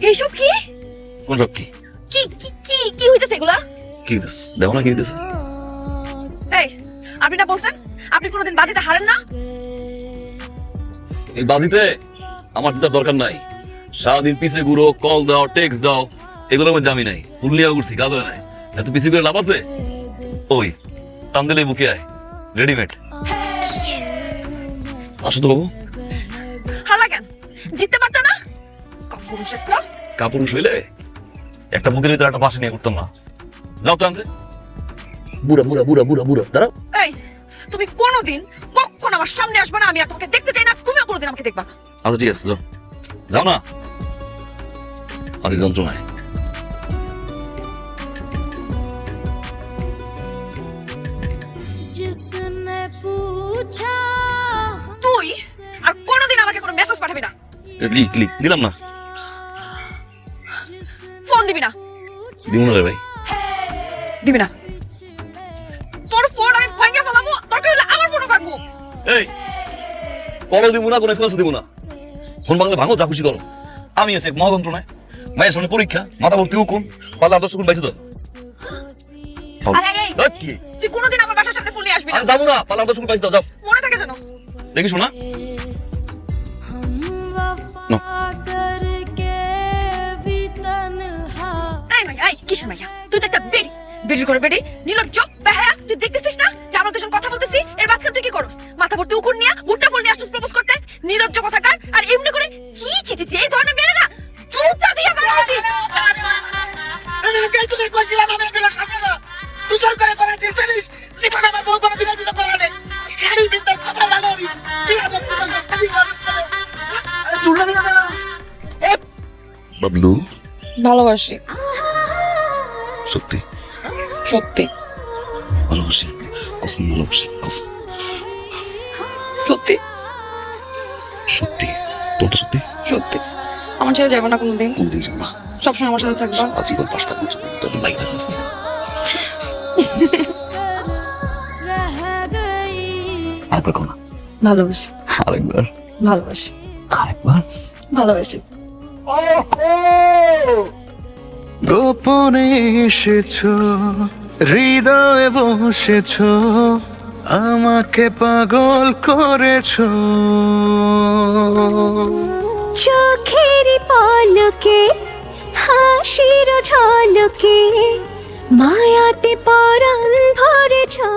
এইসব কি কোন সব কি কি কি কি কি হইতেছে এগুলা? কি হইতেছে দেখো না কি হইতেছে। এই আপনি না বলছেন আপনি কোনোদিন বাজিতে হারেন না? এই বাজিতে আমার জেতার দরকার নাই। সারাদিন পিছে ঘুরো, কল দাও, টেক্সট দাও, এগুলোর মধ্যে আমি নাই। ফুললিয়া ঘুরছি, কাজ হয় নাই। এত পিছে করে লাভ আছে? ওই টান দিলে বুকে আয়, রেডিমেড। আসো তো বাবু। হারলা কেন? জিততে পারতো না? কাপুরুষ একটা। কাপুরুষ হইলে একটা মুখের ভিতরে একটা বাসা নিয়ে করতাম না। যাও তো আনতে। বুড়া বুড়া বুড়া বুড়া বুড়া দাঁড়াও। এই তুমি কোনোদিন কখনো আমার সামনে আসবে না, আমি আর তোমাকে দেখতে চাই না, তুমিও কোনোদিন আমাকে দেখবা না। আচ্ছা ঠিক আছে, যাও যাও না। আজকে যন্ত্রণায় তুই আর কোনোদিন আমাকে কোনো মেসেজ পাঠাবি না। লিক লিক দিলাম না, ফোন দিবি না। দিব না রে ভাই, দিবি না। তোর ফোন আমি ভাঙিয়ে ফেলামু, দরকার হলে আমার ফোনও ভাঙবো। এই কল দিব না, কোনো এসএমএস দিব না। ফোন ভাঙলে ভাঙো, যা খুশি করো। আমি আছি এক মহাযন্ত্রণায়, মায়ের সামনে পরীক্ষা, মাথা ভর্তি হুকুম, পারলে আদর্শ গুণ পাইছে তো। আরে এই কি তুই কোনোদিন আমার বাসার সামনে ফোন নিয়ে আসবি না। যাবো না, পারলে আদর্শ গুণ পাইছে তো, যাও। মনে থাকে জানো? দেখি শোনা No. এই ভাই এই কিসের মাইয়া? তুই তো একটা বেড়ি, বেড়ির করে বেড়ি, নির্লজ্জ বেহায়া। তুই দেখতেছিস না যে আমরা দুজন কথা বলতেছি, এর মাঝখানে তুই কি করস? মাথা ভর্তি উকুন নিয়ে ভুট্টা ফুল নিয়ে আসছিস প্রপোজ করতে, নির্লজ্জ কথাকার। আর এমনি করে চি চি চি এই ধরনের মেয়ে না জুতা দিয়ে মারা উচিত। আমি কাই তুমি কইছিলাম আমি দিলা সাজে না তুই সর করে করে জানিস জীবন আমার বউ করে দিলা দিলা করে না শাড়ি বিন্দা কাপড় লাগাবি বিয়া করতে কাজী করে চুড়া দিলা না বাবলু। ভালোবাসি, সত্যি সত্যি ভালোবাসি, কসম ভালোবাসি, কসম সত্যি সত্যি। তোরটা সত্যি? সত্যি। আমার ছেড়ে যাবো না কোনোদিন, কোনদিন যাবো না, সবসময় আমার সাথে থাকবা। আজীবন পাশ থাকবো, তোর লাগে থাকবো। আরেকবার কোন? ভালোবাসি, আরেকবার, ভালোবাসি, আরেকবার, ভালোবাসি। গোপনে এসেছো, হৃদয়ে বসেছো, আমাকে পাগল করেছো। চোখের পলকে হাসির ঝলকে মায়াতে পরাণ ভরেছো।